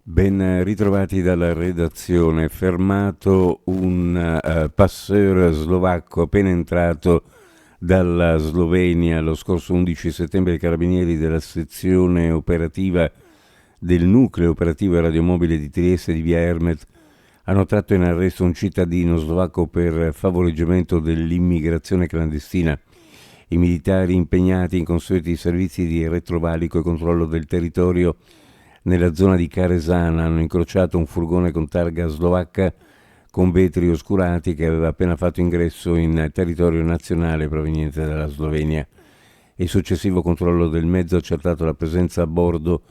Ben ritrovati dalla redazione. Fermato un passeur slovacco appena entrato dalla Slovenia lo scorso 11 settembre. I carabinieri della sezione operativa del nucleo operativo radiomobile di Trieste di via Ermet hanno tratto in arresto un cittadino slovacco per favoreggiamento dell'immigrazione clandestina. I militari impegnati in consueti servizi di retrovalico e controllo del territorio nella zona di Caresana hanno incrociato un furgone con targa slovacca con vetri oscurati che aveva appena fatto ingresso in territorio nazionale proveniente dalla Slovenia. Il successivo controllo del mezzo ha accertato la presenza a bordo,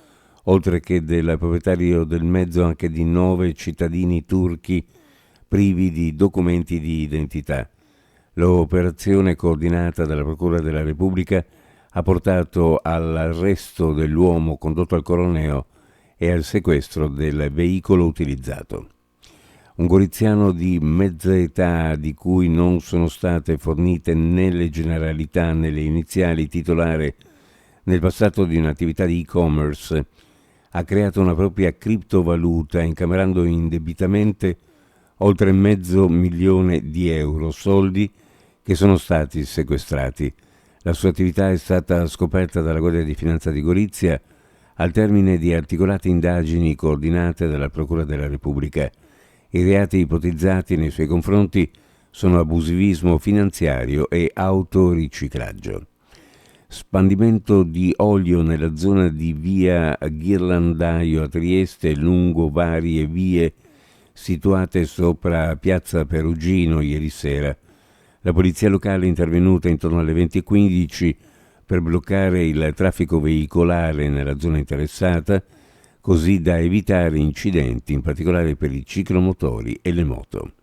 oltre che del proprietario del mezzo, anche di 9 cittadini turchi privi di documenti di identità. L'operazione, coordinata dalla Procura della Repubblica, ha portato all'arresto dell'uomo condotto al Coroneo e al sequestro del veicolo utilizzato. Un goriziano di mezza età, di cui non sono state fornite né le generalità né le iniziali, titolare nel passato di un'attività di e-commerce, ha creato una propria criptovaluta incamerando indebitamente oltre €500.000, soldi che sono stati sequestrati. La sua attività è stata scoperta dalla Guardia di Finanza di Gorizia al termine di articolate indagini coordinate dalla Procura della Repubblica. I reati ipotizzati nei suoi confronti sono abusivismo finanziario e autoriciclaggio. Spandimento di olio nella zona di via Ghirlandaio a Trieste lungo varie vie situate sopra piazza Perugino ieri sera. La polizia locale è intervenuta intorno alle 20:15 per bloccare il traffico veicolare nella zona interessata, così da evitare incidenti, in particolare per i ciclomotori e le moto.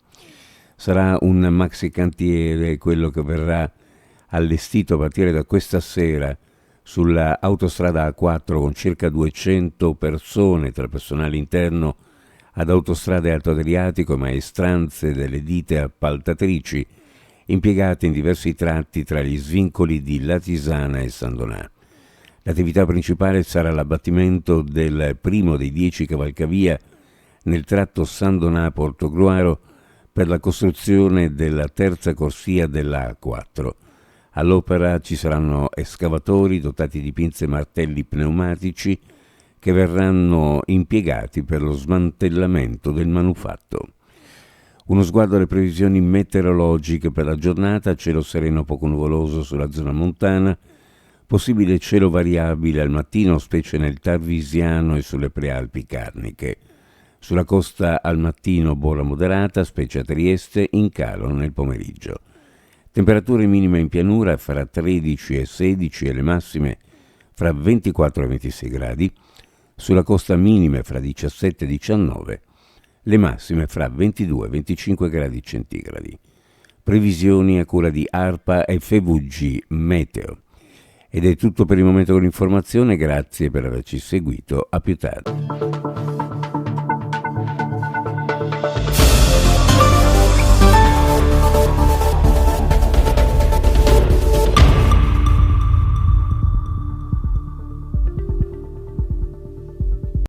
Sarà un maxi cantiere quello che verrà allestito a partire da questa sera sulla autostrada A4 con circa 200 persone tra personale interno ad Autostrade Alto Adriatico e maestranze delle ditte appaltatrici impiegate in diversi tratti tra gli svincoli di Latisana e San Donà. L'attività principale sarà l'abbattimento del primo dei 10 cavalcavia nel tratto San Donà-Portogruaro per la costruzione della terza corsia della A4. All'opera ci saranno escavatori dotati di pinze e martelli pneumatici che verranno impiegati per lo smantellamento del manufatto. Uno sguardo alle previsioni meteorologiche per la giornata: cielo sereno poco nuvoloso sulla zona montana, possibile cielo variabile al mattino, specie nel Tarvisiano e sulle prealpi Carniche. Sulla costa al mattino bolla moderata, specie a Trieste, in calo nel pomeriggio. Temperature minime in pianura fra 13 e 16 e le massime fra 24 e 26 gradi, sulla costa minime fra 17 e 19, le massime fra 22 e 25 gradi centigradi. Previsioni a cura di ARPA e FVG Meteo. Ed è tutto per il momento con l'informazione, grazie per averci seguito, a più tardi.